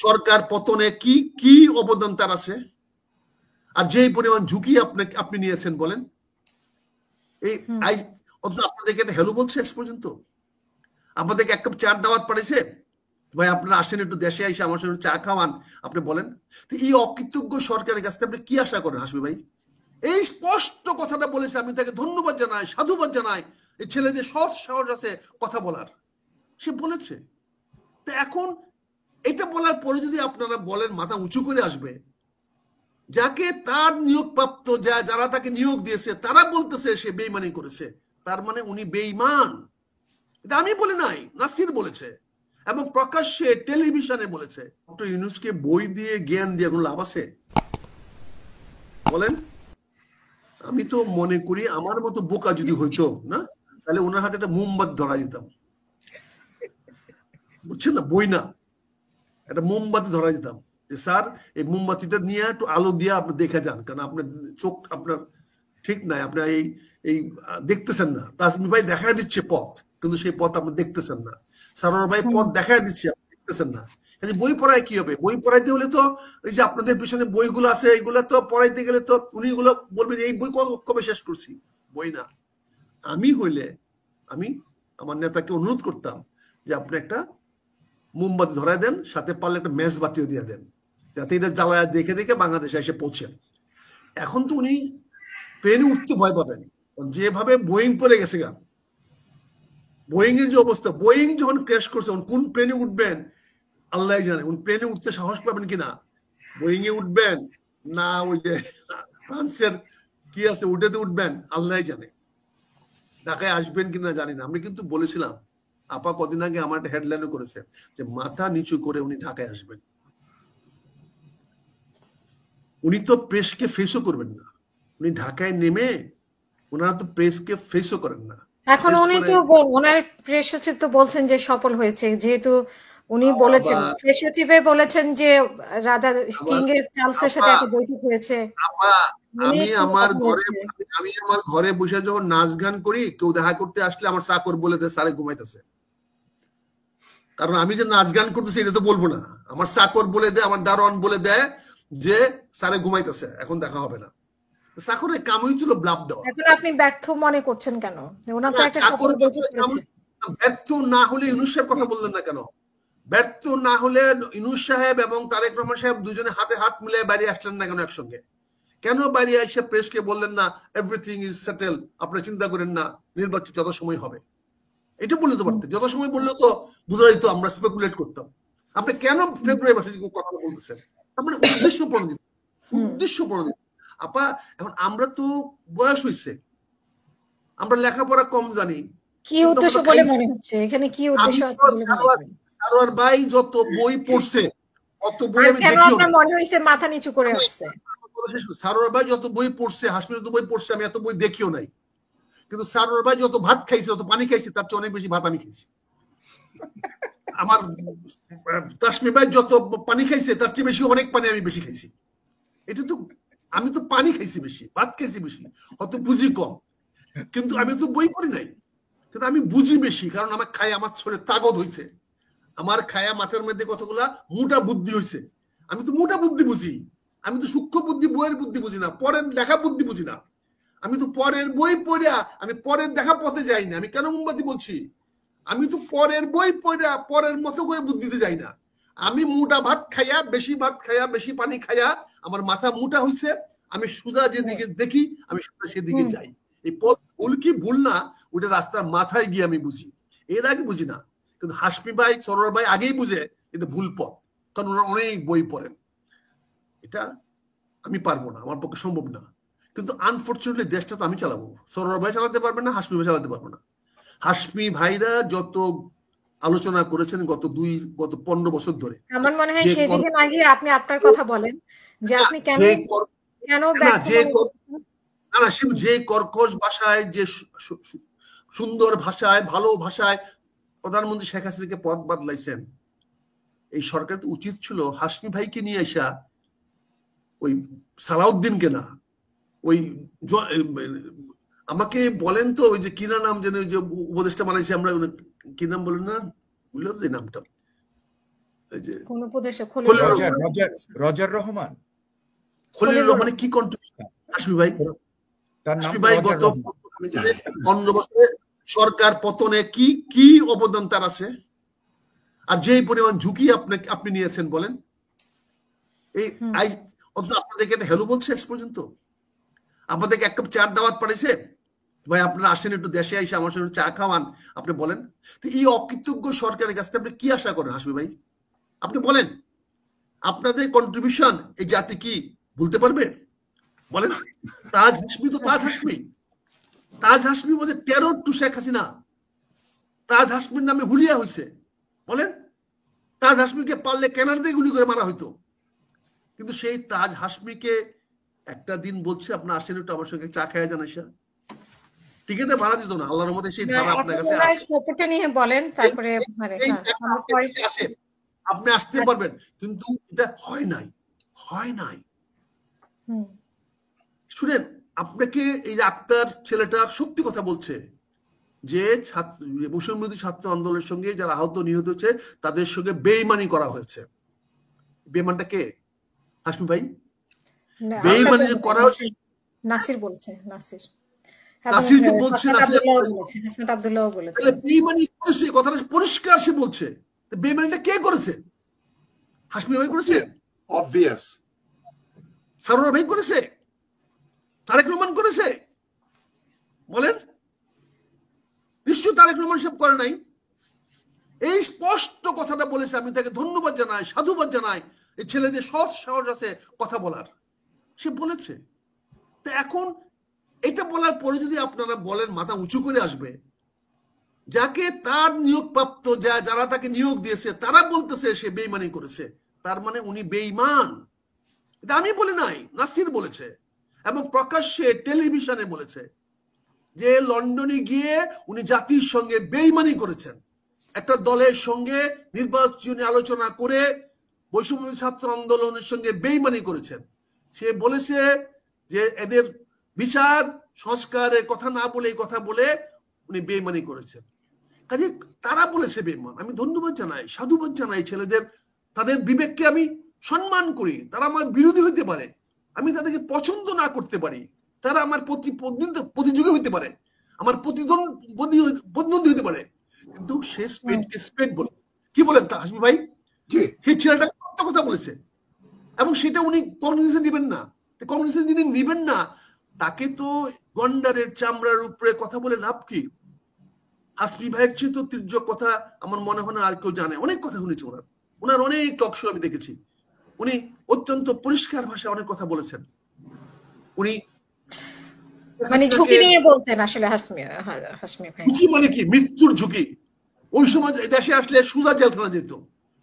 সরকার পতনে কি কি অবদান তার আছে? আর যেই পরিমাণ ঝুঁকি আপনি নিয়েছেন বলেন, এই অথচ আপনাদেরকে একটা হেলো বলছে শেষ পর্যন্ত, আপনাদেরকে এক কাপ চার দাওয়াত পাঠিয়েছে, ভাই আপনারা আসেন একটু দেশে এসে আমার সঙ্গে চা খাওয়ান, আপনি বলেন। এই অকৃতজ্ঞ সরকারের কাছ থেকে আপনি কি আশা করেন হাসমি ভাই? এই স্পষ্ট কথাটা বলেছে, আমি তাকে ধন্যবাদ জানাই, সাধুবাদ জানাই। এই ছেলেদের সৎ সাহস আছে কথা বলার, সে বলেছে। তো এখন এটা বলার পরে যদি আপনারা বলেন মাথা উঁচু করে আসবে, যাকে তার নিয়োগপ্রাপ্ত যারা তাকে নিয়োগ দিয়েছে তারা বলতেছে সে বেইমানি করেছে, তার মানে উনি বেইমান। এটা আমি বলি নাই, নাসির বলেছে এবং প্রকাশ্যে টেলিভিশনে বলেছে। ডক্টর ইউনূসকে বই দিয়ে জ্ঞান দিয়ে কোনো লাভ আছে বলেন? আমি তো মনে করি আমার মতো বোকা যদি হইতো না, তাহলে ওনার হাতে একটা মোমবাতি ধরা দিতাম, বুঝছেন না? বই না, একটা মোমবাতি ধরা দিতাম যে স্যার এই মোমবাতিটা নিয়ে একটু আলো দিয়ে আপনি দেখে যান, কারণ আপনার চোখ আপনার ঠিক নাই, আপনার এই দেখতেছেন না। তাসমি ভাই দেখা দিচ্ছে পথ, কিন্তু সেই পথ আপনি দেখতেছেন না। সারোয়ার ভাই পথ দেখা দিচ্ছে, আপনি দেখতেছেন না। বই পড়ায় কি হবে? বই পড়াইতে হলে তো এই যে আপনাদের পিছনে বইগুলো আছে, এইগুলো তো পড়াইতে গেলে তো উনি গুলো বলবে যে এই বই কবে শেষ করছি। বই না। আমি হইলে আমি আমার নেতাকে অনুরোধ করতাম যে আপনি একটা মোমবাতি ধরায় দেন, সাথে পারলে একটা মেজবাতিও দিয়ে দেন, যাতে এটা জ্বালায় দেখে দেখে বাংলাদেশে এসে পৌঁছেন। এখন তো উনি প্লেনে উঠতে ভয় পাবেন, যেভাবে বোয়িং পড়ে গেছে গা, বোয়িং এর যে অবস্থা, বোয়িং যখন ক্র্যাশ করছে কোন প্লেনে উঠবেন আল্লাহ জানে। উনি প্লেনে উঠতে সাহস পাবেন কিনা, বোয়িং এ উঠবেন না ওই যে ফ্রান্সের কি আছে উঠেতে উঠবেন আল্লাহ জানে। ঢাকায় আসবেন কিনা জানি না। আমি কিন্তু বলেছিলাম, আপা কদিন আগে আমার একটা হেডলাইনও করেছে যে মাথা নিচু করে উনি ঢাকায় আসবেন। উনি তো প্রেসকে ফেসও করবেন না, উনি ঢাকায় নেমে ওনারা তো প্রেসকে ফেসও করেন না। এখন উনি তো ওনার প্রেস সচিব তো বলছেন যে সফল হয়েছে, যেহেতু উনি বলেছেন, প্রেস সচিবে বলেছেন যে রাজা কিং এর চার্লসের সাথে একটা বৈঠক হয়েছে। আমি আমার ঘরে বসে যখন নাচ গান করি, কেউ দেখা করতে আসলে আমার চাকর বলে দেয় স্যারে ঘুমাইতেছে। কারণ আমি যে নাচ গান করতেছি এটা তো বলবো না, আমার চাকর বলে দেয়, আমার দারোয়ান বলে দেয় যে স্যারে ঘুমাইতেছে, এখন দেখা হবে না। চাকরের কামই ছিল ব্লাব দেওয়া। এখন আপনি ব্যর্থ মনে করছেন কেন? ওনার তো একটা সফল বৈঠক হয়েছে। ব্যর্থ না হলে ইউনূস সাহেব কথা বললেন না কেন? ব্যর্থ না হলে ইউনূস সাহেব এবং তারেক রহমান সাহেব দুজনে হাতে হাত মিলে বাইরে আসলেন না কেন একসঙ্গে? কেন বাইরে এসে প্রেসকে বললেন না এভরিথিং ইজ সেটেল, আপনারা চিন্তা করেন না, নির্বাচন যত সময় হবে? এটা বললে তো পারতেন। যত সময় বললে তো বোঝা যেত, আমরা স্পেকুলেট করতাম। আপনি কেন ফেব্রুয়ারি মাসে কথা বলতেছেন? তার মানে উদ্দেশ্য প্রণোদিত, উদ্দেশ্য প্রণোদিত। আপা এখন আমরা তো বয়স হয়েছে, আমরা লেখাপড়া কম জানি। কি উদ্দেশ্য বলে মনে হচ্ছে? এখানে কি উদ্দেশ্য আছে বলে মনে করেন? সারোয়ার ভাই যত বই পড়ছে অত বই আমি কেন দেখিও আপনার মনে হয়েছে মাথা নিচু করে আসছে? সারোয়ার ভাই যত বই পড়ছে, হাসমি যত বই পড়ছে, আমি এত বই দেখিও নাই। কিন্তু সারোয়ার ভাই যত ভাত খাইছে, যত পানি খাইছে, তার চেয়ে অনেক বেশি ভাত আমি খাইছি। আমার তাসমি ভাই যত পানি খাইছে, তার চেয়ে বেশি অনেক পানি আমি বেশি খাইছি। এটা তো আমি তো পানি খাইছি বেশি, ভাত খাইছি বেশি, হয়তো বুঝি কম, কিন্তু আমি তো বই পড়ি নাই। কিন্তু আমি বুঝি বেশি, কারণ আমার খায় আমার শরীরে তাগত হয়েছে, আমার খায়া মাথার মধ্যে কতগুলা মোটা বুদ্ধি হয়েছে। আমি তো মোটা বুদ্ধি বুঝি, আমি তো সূক্ষ্ম বুদ্ধি বইয়ের বুদ্ধি বুঝি না, পরের দেখা বুদ্ধি বুঝি না। আমি তো পরের বই পড়া, আমি পরের দেখা পথে যাই না। আমি কেন মোমবাতি বলছি? আমি তো পরের বই পড়া পরের মতো করে বুদ্ধিতে যাই না। আমি মোটা ভাত খাইয়া, বেশি ভাত খাইয়া, বেশি পানি খাইয়া আমার মাথা মোটা হয়েছে, আমি সোজা যেদিকে দেখি আমি সোজা সেদিকে যাই। এই পথ ভুল কি ভুল না, ওটা রাস্তার মাথায় গিয়ে আমি বুঝি, এর আগে বুঝি না। কিন্তু হাসমি ভাই, সরোয়ার ভাই আগেই বুঝে এটা ভুল পথ, কারণ ওরা অনেক বই পড়েন। এটা আমি পারবো না, আমার পক্ষে সম্ভব না। কিন্তু আনফর্চুনেটলি দেশটা তো আমি চালাবো, সরোয়ার ভাই চালাতে পারবে না, হাসমি ভাই চালাতে পারবো না। হাসমি ভাইরা যত আলোচনা করেছেন গত 15 বছর ধরে, আমার মনে হয় সেদিকে না গিয়ে আপনি আপনার কথা বলেন যে আপনি কেন যে কর্কশ ভাষায়, যে সুন্দর ভাষায়, ভালো ভাষায় প্রধানমন্ত্রী শেখ হাসিনাকে পথ বাদলাইছেন। এই সরকার তো উচিত ছিল হাসমি ভাইকে নিয়ে আসা, ওই সালাউদ্দিনকে না, ওই আমাকে বলেন তো ওই যে কিনা নাম যেন, ওই যে উপদেষ্টা বানাইছি আমরা, কি নাম বলেন না, বুঝলো যে নামটা, কোন উপদেশক? রজার রহমান। খলিলুর রহমানের কি কন্ট্রিবিউশন হাসমি ভাই? হাসমি ভাই গত 15 বছরে সরকার পতনে কি কি অবদান তার আছে? আর যেই পরিমাণ ঝুঁকি আপনি নিয়েছেন বলেন, এই অথচ আপনাদেরকে একটা হেলো বলছে এস পর্যন্ত? আপনাদেরকে এক কাপ চা দাওয়াত পাঠিয়েছে, ভাই আপনারা আসেন একটু দেশে এসে আমার সঙ্গে চা খাওয়ান, আপনি বলেন। তো এই অকৃতজ্ঞ সরকারের কাছ থেকে আপনি কি আশা করেন হাসমি ভাই? আপনি বলেন, আপনাদের কন্ট্রিবিউশন এই জাতি কি ভুলতে পারবে? বলেন। তাজ হাসমি তো তাজ হাসমি। তাজ হাসমি বলতে টেরর টু শেখ হাসিনা। তাজ হাসমির নামে হুলিয়া হয়েছে। বলেন, তাজ হাসমিকে পারলে ক্যানাডাতে গুলি করে মারা হইতো। কিন্তু সেই তাজ হাসমিকে একটা দিন বলছে আপনার আসেন একটু আমার সঙ্গে চা খাওয়া যান এসে, টিকেটে ভাড়া দিত না। আল্লাহর রহমতে সেই ভাড়া আপনার কাছে আছে। সাপোর্টে নিয়ে বলেন, তারপরে আপনি আসতে পারবেন, কিন্তু এটা হয় নাই, হয় নাই। শুনেন, আপনাকে এই যে আক্তার ছেলেটা সত্যি কথা বলছে যে বৈষম্যবিরোধী ছাত্র আন্দোলনের সঙ্গে যারা আহত নিহত হয়েছে তাদের সঙ্গে বেইমানি করা হয়েছে। বেইমানটা কে হাসমি ভাই? বেইমানি যে করা হয়েছে নাসির বলছে, নাসির যে বলছে, হাসনাত আব্দুল্লাহ বলেছে বেইমানি করেছে, কথাটা পরিষ্কার সে বলছে। বেইমানিটা কে করেছে? হাসমি ভাই করেছে? অবভিয়াস। সারোয়ার ভাই করেছে? তারেক রহমান করেছে? বলেন। নিশ্চয় তারেক রহমান সব করে নাই। এই স্পষ্ট কথাটা বলেছে, আমি তাকে ধন্যবাদ জানাই, সাধুবাদ জানাই। এই ছেলেদের সৎ সাহস আছে কথা বলার, সে বলেছে। তো এখন এটা বলার পরে যদি আপনারা বলেন মাথা উঁচু করে আসবে, যাকে তার নিয়োগপ্রাপ্ত যারা তাকে নিয়োগ দিয়েছে তারা বলতেছে সে বেইমানি করেছে, তার মানে উনি বেইমান। এটা আমি বলি নাই, নাসির বলেছে, এবং প্রকাশ্যে টেলিভিশনে বলেছে যে লন্ডনে গিয়ে উনি জাতির সঙ্গে বেইমানি করেছেন। একটা দলের সঙ্গে নির্বাচনী আলোচনা করে বৈষম্য ছাত্র আন্দোলনের সঙ্গে বেইমানি করেছেন। সে বলেছে যে এদের বিচার সংস্কারের কথা না বলে এই কথা বলে উনি বেইমানি করেছেন। কাজে তারা বলেছে বেইমান। আমি ধন্যবাদ জানাই, সাধুবাদ জানাই ছেলেদের। তাদের বিবেককে আমি সম্মান করি। তারা আমার বিরোধী হইতে পারে, আমি তাদেরকে পছন্দ না করতে পারি, তারা আমার প্রতিযোগী হইতে পারে, আমার প্রতিদ্বন্দ্বী হইতে পারে, কিন্তু সে স্পেডকে স্পেড বলে। কি বলেন তা হাসমি ভাই? সেই ছেলেটা সত্য কথা বলেছে, এবং সেটা উনি কংগ্রেসে নিবেন না। কংগ্রেসে যিনি নিবেন না তাকে তো গন্ডারের চামড়ার উপরে কথা বলে লাভ কি? হাসমি ভাইয়ের চেয়ে তো তির্যক কথা আমার মনে হয় না আর কেউ জানে। অনেক কথা শুনেছি ওনার অনেক টক শো আমি দেখেছি। উনি অত্যন্ত পরিষ্কার ভাষায় অনেক কথা বলেছেন। উনি মানে ঝুঁকি নিয়ে বলতেন আসলে হাসমি ভাই। ঝুঁকি মানে কি? মৃত্যুর ঝুঁকি। ওই সময় দেশে আসলে সোজা জেলখানা যেত,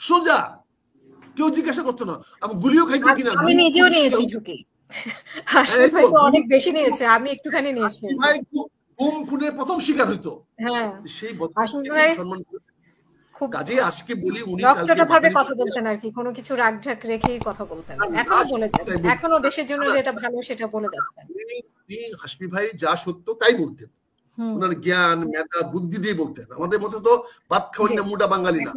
সোজা, কেউ জিজ্ঞাসা করতো না। আমি গুলিও খাইতে কিনা। আমি নিজেও নিয়েছি ঝুঁকি। হাসমি ভাই তো অনেক বেশি নিয়েছে, আমি একটুখানি নিয়েছি। ভাই গুম খুনের প্রথম শিকার হইতো। হ্যাঁ, সেই হাসমি ভাই খুব কাজে আজকে বলি উনি রকচটা ভাবে কথা বলতেন আর কি, কোনো কিছু রাগ ঢাক রেখেই কথা বলতেন। এখনো বলে যাচ্ছেন, এখনো দেশের জন্য যেটা ভালো সেটা বলে যাচ্ছেন। হাসমি ভাই যা সত্য তাই বলতেন। ওনার জ্ঞান মেধা বুদ্ধি দিয়ে বলতেন। আমাদের মতো তো ভাত খাওয়ার না মুডা বাঙালি না।